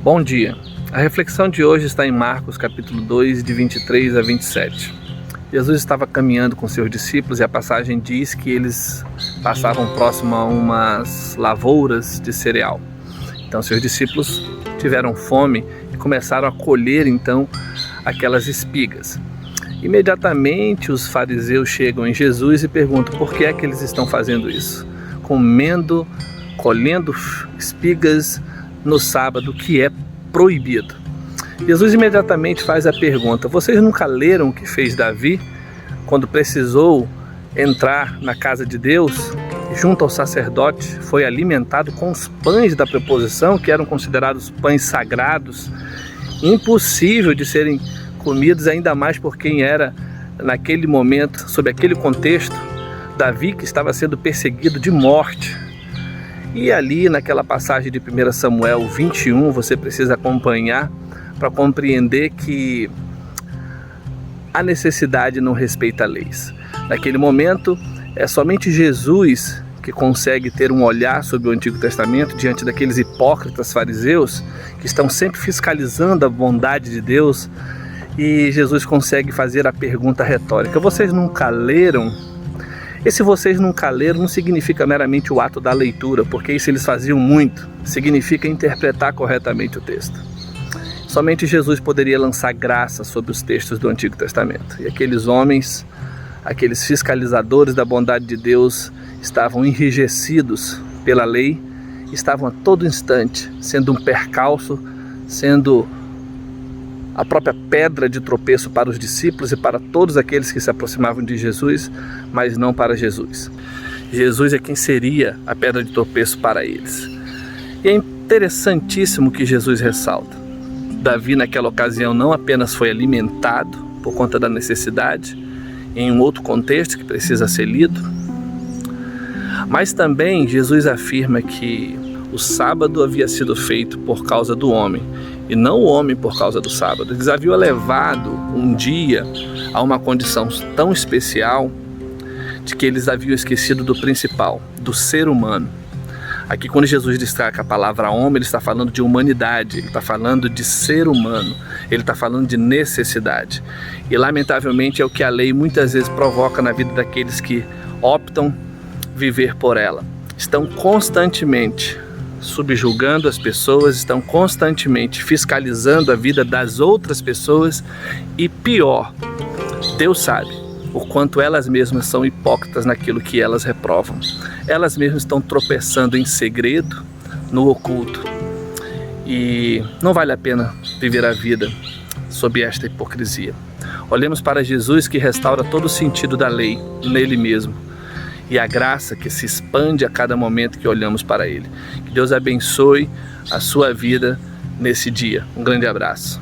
Bom dia. A reflexão de hoje está em Marcos capítulo 2, de 23 a 27. Jesus estava caminhando com seus discípulos e a passagem diz que eles passavam próximo a umas lavouras de cereal. Então seus discípulos tiveram fome e começaram a colher então aquelas espigas. Imediatamente os fariseus chegam em Jesus e perguntam por que é que eles estão fazendo isso, colhendo espigas no sábado, que é proibido. Jesus imediatamente faz a pergunta: vocês nunca leram o que fez Davi quando precisou entrar na casa de Deus e junto ao sacerdote foi alimentado com os pães da preposição, que eram considerados pães sagrados, impossível de serem comidos, ainda mais por quem era naquele momento, sob aquele contexto, Davi, que estava sendo perseguido de morte. E ali naquela passagem de 1 Samuel 21, você precisa acompanhar para compreender que a necessidade não respeita leis. Naquele momento, é somente Jesus que consegue ter um olhar sobre o Antigo Testamento diante daqueles hipócritas fariseus que estão sempre fiscalizando a bondade de Deus, e Jesus consegue fazer a pergunta retórica: vocês nunca leram? Esse vocês nunca leram não significa meramente o ato da leitura, porque isso eles faziam muito, significa interpretar corretamente o texto. Somente Jesus poderia lançar graça sobre os textos do Antigo Testamento. E aqueles homens, aqueles fiscalizadores da bondade de Deus, estavam enrijecidos pela lei, estavam a todo instante sendo um percalço, sendo a própria pedra de tropeço para os discípulos e para todos aqueles que se aproximavam de Jesus, mas não para Jesus. Jesus é quem seria a pedra de tropeço para eles. E é interessantíssimo que Jesus ressalta: Davi naquela ocasião não apenas foi alimentado por conta da necessidade, em um outro contexto que precisa ser lido, mas também Jesus afirma que o sábado havia sido feito por causa do homem, e não o homem por causa do sábado. Eles haviam levado um dia a uma condição tão especial de que eles haviam esquecido do principal, do ser humano. Aqui, quando Jesus destaca a palavra homem, ele está falando de humanidade, ele está falando de ser humano, ele está falando de necessidade. E lamentavelmente é o que a lei muitas vezes provoca na vida daqueles que optam viver por ela. Estão constantemente subjugando as pessoas, estão constantemente fiscalizando a vida das outras pessoas e pior, Deus sabe o quanto elas mesmas são hipócritas naquilo que elas reprovam. Elas mesmas estão tropeçando em segredo, no oculto, e não vale a pena viver a vida sob esta hipocrisia. Olhemos para Jesus, que restaura todo o sentido da lei nele mesmo, e a graça que se expande a cada momento que olhamos para Ele. Que Deus abençoe a sua vida nesse dia. Um grande abraço.